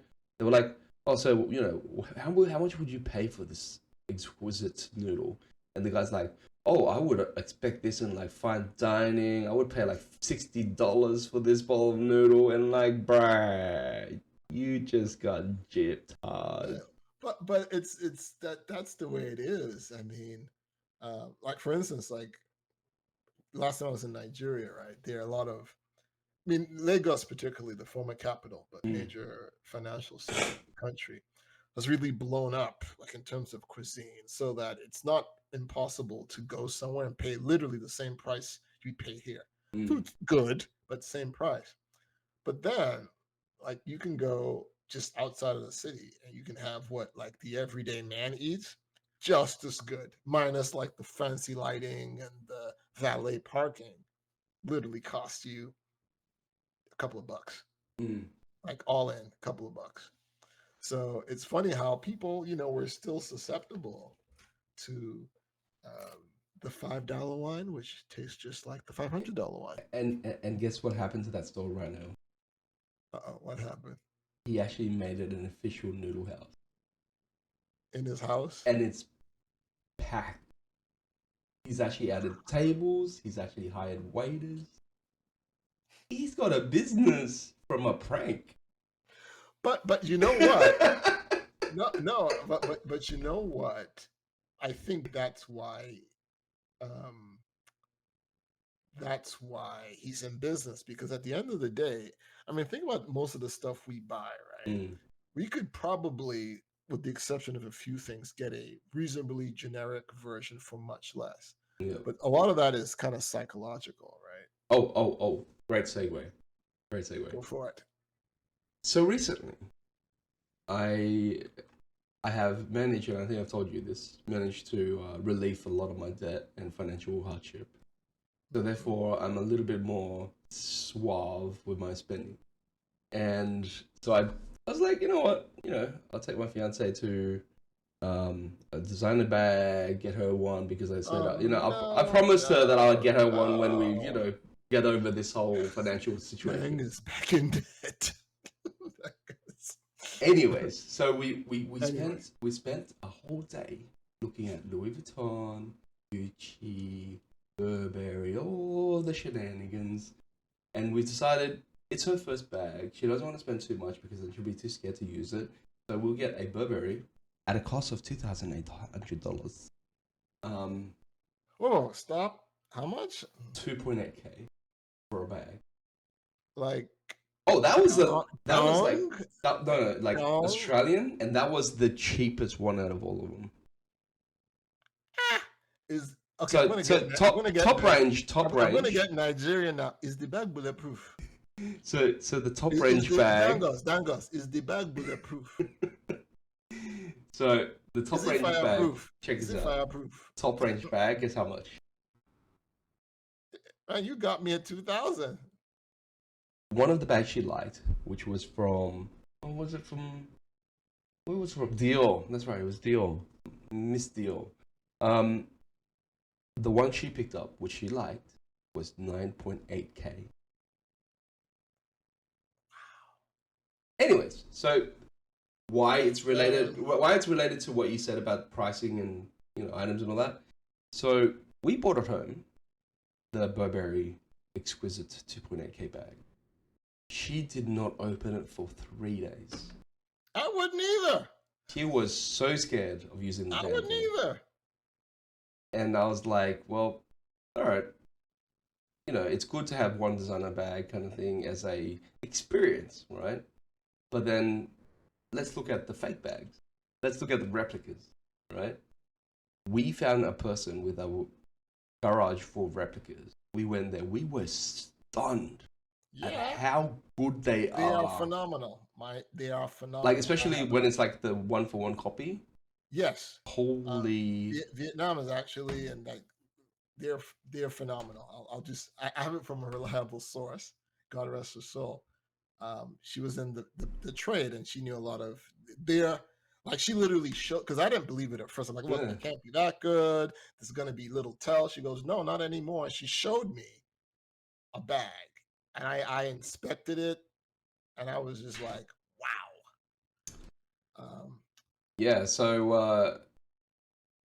oh, so you know, how much would you pay for this exquisite noodle? And the guy's like, oh, I would expect this in like fine dining. I would pay like $60 for this bowl of noodle, and like, bruh, you just got gypped hard. Yeah. But it's that's the way it is. I mean, like for instance, like last time I was in Nigeria, right? There are a lot of, I mean, Lagos particularly, the former capital, but major financial center of the country, has really blown up, like in terms of cuisine, so that it's not impossible to go somewhere and pay literally the same price you pay here. Food's good, but same price. But then, like, you can go just outside of the city and you can have what like the everyday man eats, just as good, minus like the fancy lighting and the valet parking. Literally cost you a couple of bucks, like all in a couple of bucks. So it's funny how people, you know, were still susceptible to the $5 wine, which tastes just like the $500 wine. And guess what happened to that store right now? What happened? He actually made it an official noodle house. In his house? And it's packed. He's actually added tables. He's actually hired waiters. He's got a business from a prank. But you know what? no, but you know what? I think that's why he's in business, because at the end of the day, I mean, think about most of the stuff we buy, right? We could probably, with the exception of a few things, get a reasonably generic version for much less. Yeah. But a lot of that is kind of psychological, right? Oh, great segue. Go for it. So recently, I have managed, and I think I've told you this, to relieve a lot of my debt and financial hardship. So therefore, I'm a little bit more suave with my spending. And so I was like, you know what? You know, I'll take my fiance to a designer bag, get her one, because I said, I promised her that I would get her one when we, you know, get over this whole financial situation. Dang is back in debt. Anyways, so we spent a whole day looking at Louis Vuitton, Gucci, Burberry, all the shenanigans, and we decided it's her first bag. She doesn't want to spend too much because then she'll be too scared to use it. So we'll get a Burberry at a cost of $2,800. Whoa! Stop. How much? $2.8K for a bag. Like. Oh, that was Australian, and that was the cheapest one out of all of them. Okay, top range. I'm gonna get Nigeria now. Is the bag bulletproof? So the top range bag. Dangus, is the bag bulletproof? So the top range bag. Check this out. Fireproof? Top range bag is how much? Man, you got me at 2,000. One of the bags she liked, which was from, where was it from? Dior. That's right, it was Dior. misdeal. The one she picked up, which she liked, was 9.8K. Anyways, so why it's related to what you said about pricing and items and all that. So we bought at home the Burberry Exquisite 2.8K bag. She did not open it for 3 days. I wouldn't either. She was so scared of using the damn thing. I wouldn't either. And I was like, well, all right. It's good to have one designer bag kind of thing as a experience, right? But then let's look at the fake bags. Let's look at the replicas, right? We found a person with a garage full of replicas. We went there. We were stunned at how good they are. They are phenomenal. They are phenomenal. Like, especially when it's like the 1-for-1 copy. Yes. Holy. Vietnam is actually, and like, they're phenomenal. I have it from a reliable source. God rest her soul. She was in the trade, and she knew a lot of she literally showed, because I didn't believe it at first. I'm like, look, it can't be that good. This is going to be little tell. She goes, no, not anymore. And she showed me a bag, and I inspected it, and I was just like, wow. Yeah, so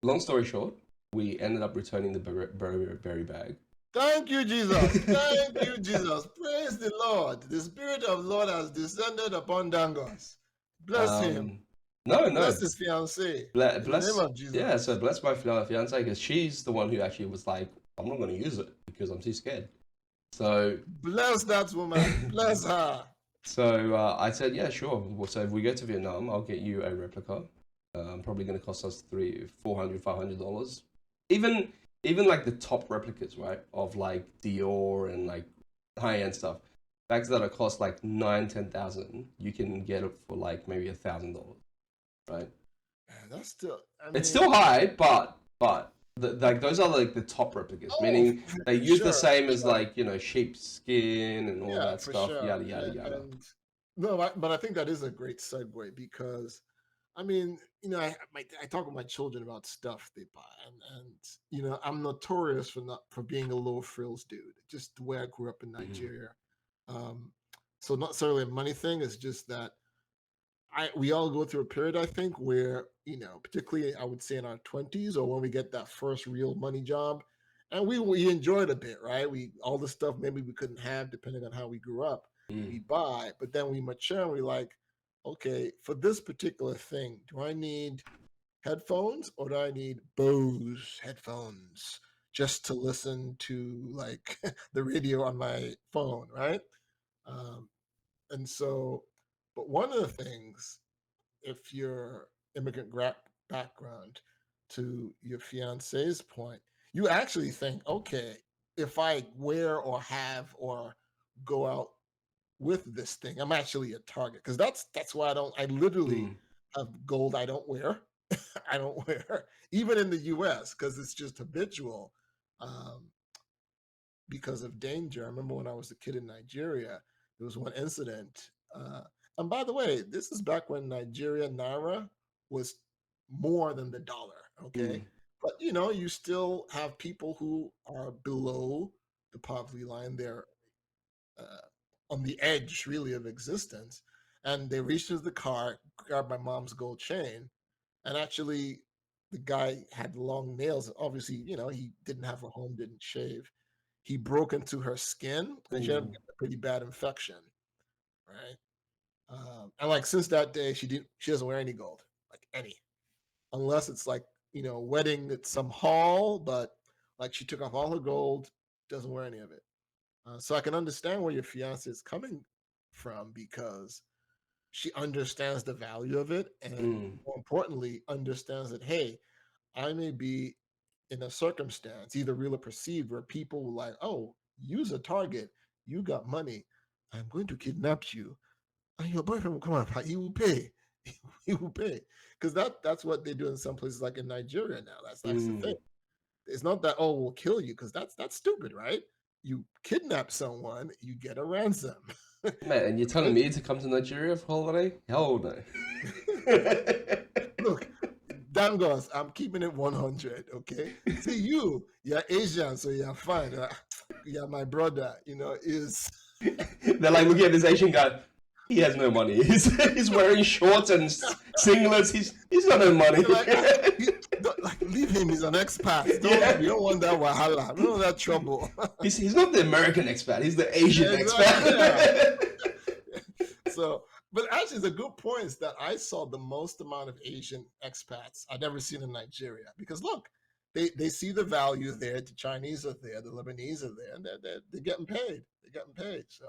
long story short, we ended up returning the Burberry bag. Thank you, Jesus. Thank you, Jesus. Praise the Lord. The Spirit of the Lord has descended upon Dangus. Bless him. No. Bless his fiancée. Bless, in the name of Jesus. Yeah, so bless my fiancée, because she's the one who actually was like, I'm not going to use it because I'm too scared. So bless that woman. Bless her. So I said, yeah, sure. So if we go to Vietnam, I'll get you a replica. Probably going to cost us $400, $500. Even like the top replicas, right, of like Dior and like high-end stuff, bags that are cost like $9,000-$10,000, you can get it for like maybe $1,000, right? Man, that's still. It's still high, but like those are like the top replicas, meaning they use the same as like sheepskin and all that stuff, yada yada yada. No, but I think that is a great segue, because I mean, I talk with my children about stuff they buy, and I'm notorious for being a low frills dude, just the way I grew up in Nigeria. So not necessarily a money thing. It's just that we all go through a period, I think, where particularly I would say in our 20s, or when we get that first real money job, and we enjoy it a bit, right? All the stuff maybe we couldn't have depending on how we grew up, we buy, but then we mature and we like, okay, for this particular thing, do I need headphones or do I need Bose headphones just to listen to like the radio on my phone, right? And so, but one of the things, if you're immigrant background, to your fiance's point, you actually think, okay, if I wear or have or go out with this thing, I'm actually a target, because that's why I literally have gold I don't wear. I don't wear even in the US, because it's just habitual, because of danger. I remember when I was a kid in Nigeria, there was one incident, and by the way, this is back when Nigeria naira was more than the dollar, okay? But you still have people who are below the poverty line. They're on the edge, really, of existence. And they reached into the car, grabbed my mom's gold chain, and actually, the guy had long nails. Obviously, he didn't have a home, didn't shave. He broke into her skin, and she had a pretty bad infection, right? And like since that day, she doesn't wear any gold, like any, unless it's like wedding at some hall. But like she took off all her gold, doesn't wear any of it. So I can understand where your fiance is coming from, because she understands the value of it, and more importantly, understands that, hey, I may be in a circumstance, either real or perceived, where people will like, oh, use a target, you got money, I'm going to kidnap you, and your boyfriend will come up, he will pay, he will pay, because that's what they do in some places, like in Nigeria now. That's the thing. It's not that, oh, we'll kill you, because that's stupid, right? You kidnap someone, you get a ransom. Man, and you're telling me to come to Nigeria for holiday? Hell no. Look, Dangus, I'm keeping it 100, okay? See, you're Asian, so you're fine. You're my brother, is... They're like looking at this Asian guy. He has no money. He's wearing shorts and singlets. He's got no money. Like, leave him. He's an expat. We don't want that wahala. We don't want that trouble. He's not the American expat. He's the Asian expat. Yeah. So, but actually, the good point is that I saw the most amount of Asian expats I've never seen in Nigeria. Because look, they see the value there. The Chinese are there. The Lebanese are there, and they're getting paid. They're getting paid. So.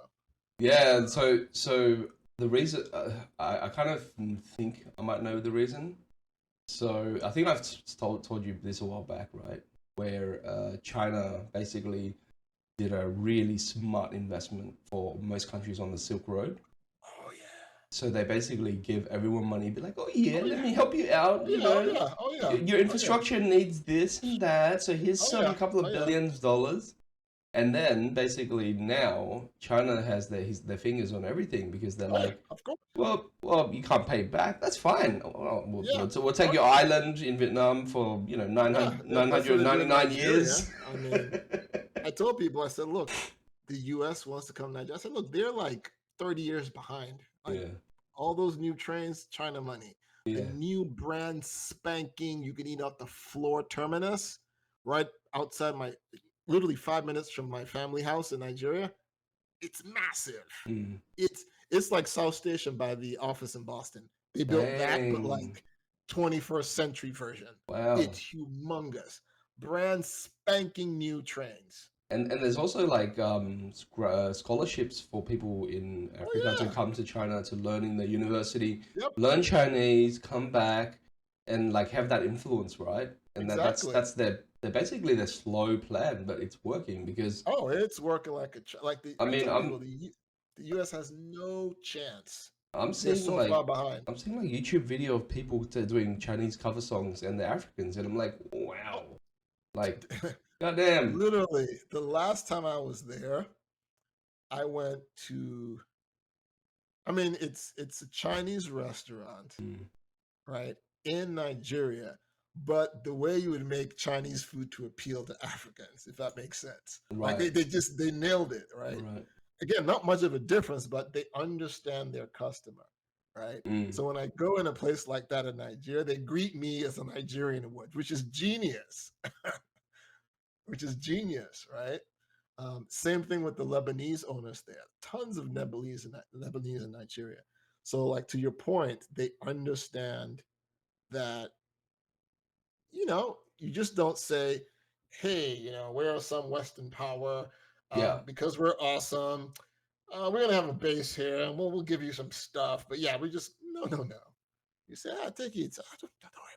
Yeah. So the reason I kind of think I might know the reason. So I think I've told you this a while back, right? Where China basically did a really smart investment for most countries on the Silk Road. Oh yeah. So they basically give everyone money, be like, let me help you out. Your infrastructure needs this and that. So here's a couple of billions of dollars. And then basically now China has their fingers on everything because they're like, of course. Well, you can't pay back. That's fine. We'll take your island in Vietnam for 999 years. I mean, I told people, I said, look, the U.S. wants to come to Nigeria. I said, look, they're like 30 years behind. All those new trains, China money. The new brand spanking, you can eat off the floor terminus right outside literally 5 minutes from my family house in Nigeria. It's massive. It's like South Station by the office in Boston. They built that, but like 21st century version. Wow. It's humongous. Brand spanking new trains. And there's also like scholarships for people in Africa to come to China to learn in the university, learn Chinese, come back, and like have that influence, right? And that's they're basically their slow plan, but it's working because it's working the U.S. has no chance. I'm seeing so far behind. I'm seeing like YouTube video of people doing Chinese cover songs and they're Africans, and I'm like, wow, like goddamn. Literally, the last time I was there, I went to. I mean, it's a Chinese restaurant, right, in Nigeria. But the way you would make Chinese food to appeal to Africans, if that makes sense. Right. Like they nailed it, right? Again, not much of a difference, but they understand their customer, right? So when I go in a place like that in Nigeria, they greet me as a Nigerian would, which is genius. Right? Same thing with the Lebanese owners there. Tons of Lebanese in Nigeria. So like to your point, they understand that you just don't say, hey, we're some Western power because we're awesome. We're going to have a base here and we'll give you some stuff. But we just, no. You say, take it.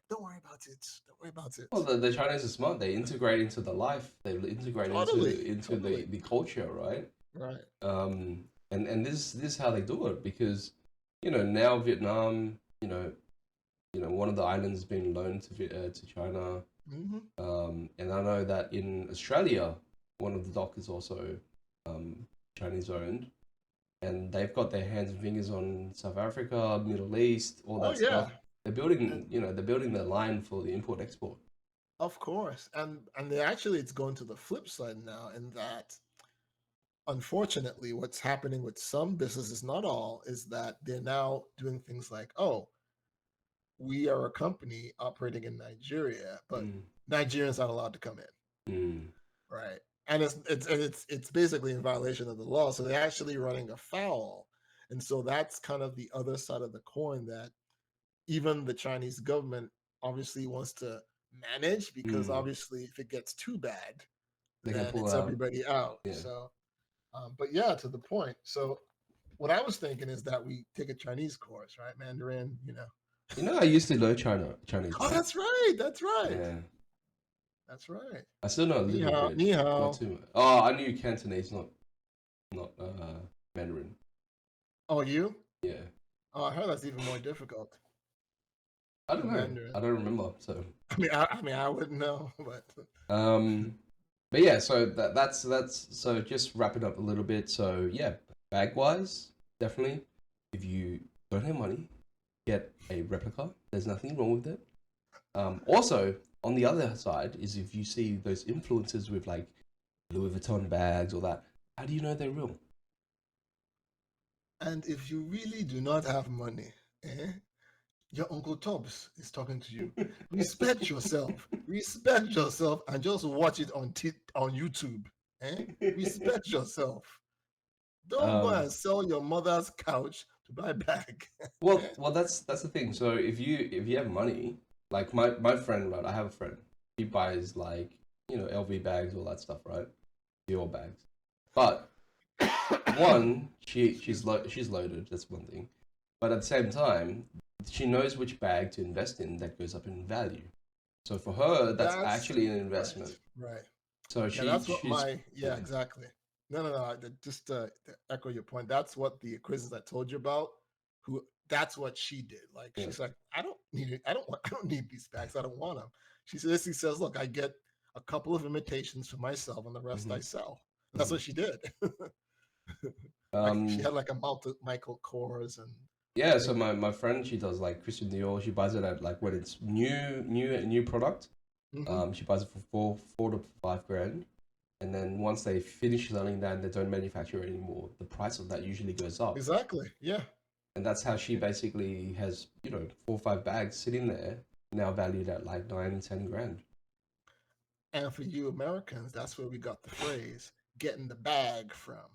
Don't worry about it. Don't worry about it. Well, the Chinese are smart. They integrate into the life. They integrate into the culture, right? Right. And this is how they do it because, now Vietnam, one of the islands has been loaned to China. And I know that in Australia, one of the docks is also Chinese owned. And they've got their hands and fingers on South Africa, Middle East, all that stuff. They're building, they're building their line for the import-export. Of course. And it's going to the flip side now in that, unfortunately, what's happening with some businesses, not all, is that they're now doing things like, we are a company operating in Nigeria, but Nigerians aren't allowed to come in, right? And it's basically in violation of the law. So they're actually running afoul, and so that's kind of the other side of the coin that even the Chinese government obviously wants to manage because obviously if it gets too bad, then it's everybody out. Yeah. So, but to the point. So, what I was thinking is that we take a Chinese course, right? Mandarin, I used to learn Chinese. Oh, that's right. Yeah. That's right. I still know a little bit. Ni hao. Not too much. Oh, I knew Cantonese, not Mandarin. Oh, you? Yeah. Oh, I heard that's even more difficult. I don't know. Mandarin. I don't remember. So. I mean, I wouldn't know, but. But yeah, so that's so just wrap it up a little bit. So yeah, bag wise, definitely, if you don't have money, get a replica. There's nothing wrong with it. Also, on the other side is if you see those influencers with like Louis Vuitton bags or that, how do you know they're real? And if you really do not have money, your Uncle Tops is talking to you. Respect yourself. Respect yourself and just watch it on YouTube. Respect yourself. Don't go and sell your mother's couch to buy a bag. Well, that's the thing. So if you have money, like my friend, right? I have a friend. He buys like LV bags, all that stuff, right? Dior bags. But one, she's loaded. That's one thing. But at the same time, she knows which bag to invest in that goes up in value. So for her, that's actually an investment. Right. So exactly. No. Just to echo your point, that's what the quizzes I told you about. That's what she did. Like she's like, I don't need it. I don't need these bags. I don't want them. She says, look, I get a couple of imitations for myself, and the rest I sell. And that's what she did. She had like a Michael Kors and. Yeah, so my friend, she does like Christian Dior. She buys it at like when it's new product. She buys it for four to $5,000, and then once they finish selling that and they don't manufacture it anymore, the price of that usually goes up. Exactly. Yeah. And that's how she basically has 4 or 5 bags sitting there now valued at like $9-10 grand. And for you Americans, that's where we got the phrase "getting the bag" from.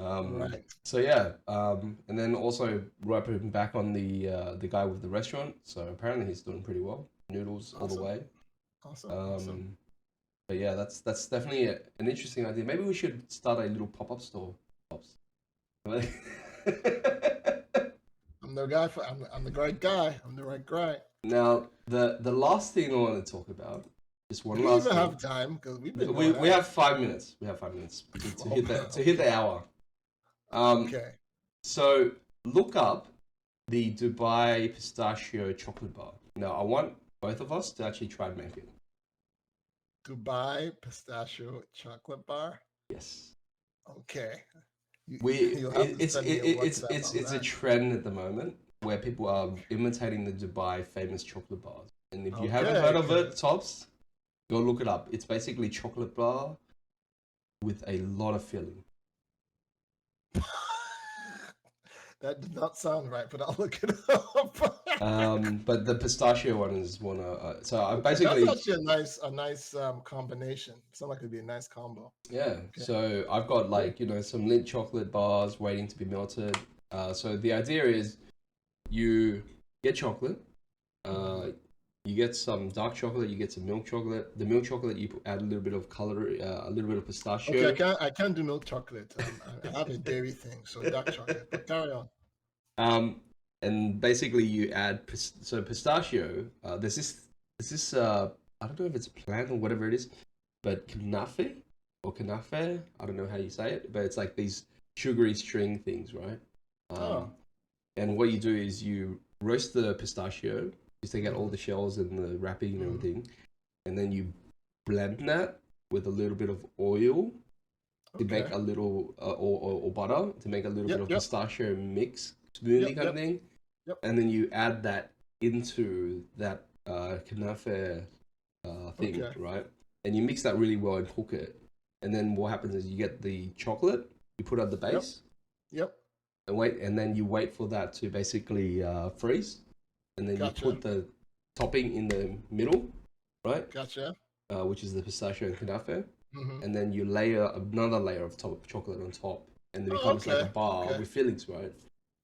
Right. So yeah, and then also wrapping back on the guy with the restaurant. So apparently he's doing pretty well. Noodles all the way. Awesome. But yeah, that's definitely an interesting idea. Maybe we should start a little pop-up store. I'm the guy I'm the right guy. I'm the right guy. Now the last thing I want to talk about. Just one last. We even have time because we have 5 minutes. We have 5 minutes to hit the hour. Okay. So look up the Dubai pistachio chocolate bar. Now I want both of us to actually try and make it. Dubai pistachio chocolate bar. Yes. Okay. It's a trend at the moment where people are imitating the Dubai famous chocolate bars. And if you haven't heard of it, Tops, go look it up. It's basically chocolate bar with a lot of filling. That did not sound right, but I'll look it up. But the pistachio one is one. So I basically that's actually a nice combination. Sounds like it'd be a nice combo. Yeah. Okay. So I've got like some Lindt chocolate bars waiting to be melted. So the idea is you get chocolate. You get some dark chocolate. You get some milk chocolate. The milk chocolate you add a little bit of color, a little bit of pistachio. Okay, I can't do milk chocolate. I have a dairy thing, so dark chocolate. But carry on. And basically you add pistachio. There's this I don't know if it's a plant or whatever it is, but kanafe. I don't know how you say it, but it's like these sugary string things, right? And what you do is you roast the pistachio. You take out all the shells and the wrapping and everything, and then you blend that with a little bit of oil to make a little or butter to make a little bit of pistachio mix smoothie kind of thing. And then you add that into that kanafe thing, right? And you mix that really well and cook it. And then what happens is you get the chocolate, you put on the base, and then you wait for that to basically freeze. And then you put the topping in the middle, right? Gotcha. Which is the pistachio and kanafe. And then you layer another layer of chocolate on top. And it becomes like a bar with fillings, right?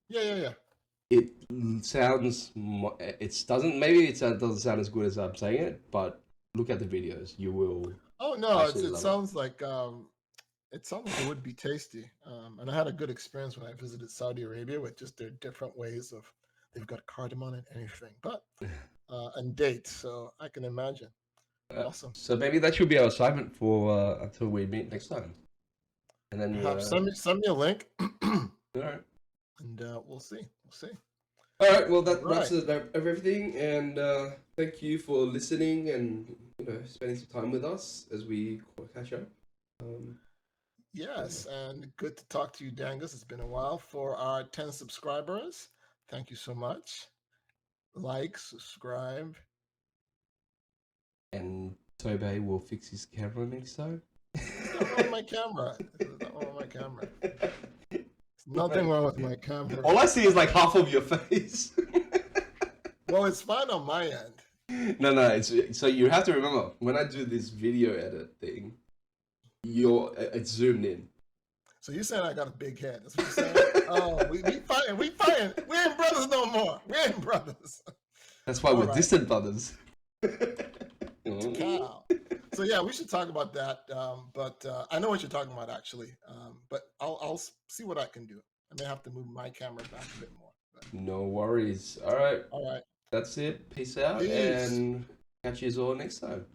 Yeah. It sounds, it doesn't sound as good as I'm saying it, but look at the videos. You will. Oh, no, it sounds like it would be tasty. And I had a good experience when I visited Saudi Arabia with just their different ways of. They've got cardamom and anything, but and dates, so I can imagine. Awesome. So maybe that should be our assignment for until we meet next time. And then send me a link. All right. And we'll see. All right. Well, that wraps up everything, and thank you for listening and spending some time with us as we catch up. Yes, and good to talk to you, Dangus. It's been a while. For our 10 subscribers, thank you so much. like, subscribe. And Tobey will fix his camera next time. There's nothing wrong with my camera. There's nothing wrong with my camera. There's nothing wrong with my camera. All I see is like half of your face. Well, it's fine on my end. No. So you have to remember, when I do this video edit thing, it's zoomed in. So you're saying I got a big head? That's what you're saying? Oh, we fighting. We ain't brothers no more. We ain't brothers. That's why we're distant brothers. Cow. So yeah, we should talk about that. But I know what you're talking about actually. But I'll see what I can do. I may have to move my camera back a bit more. But... No worries. All right. All right. That's it. Peace out. Peace. And catch you all next time.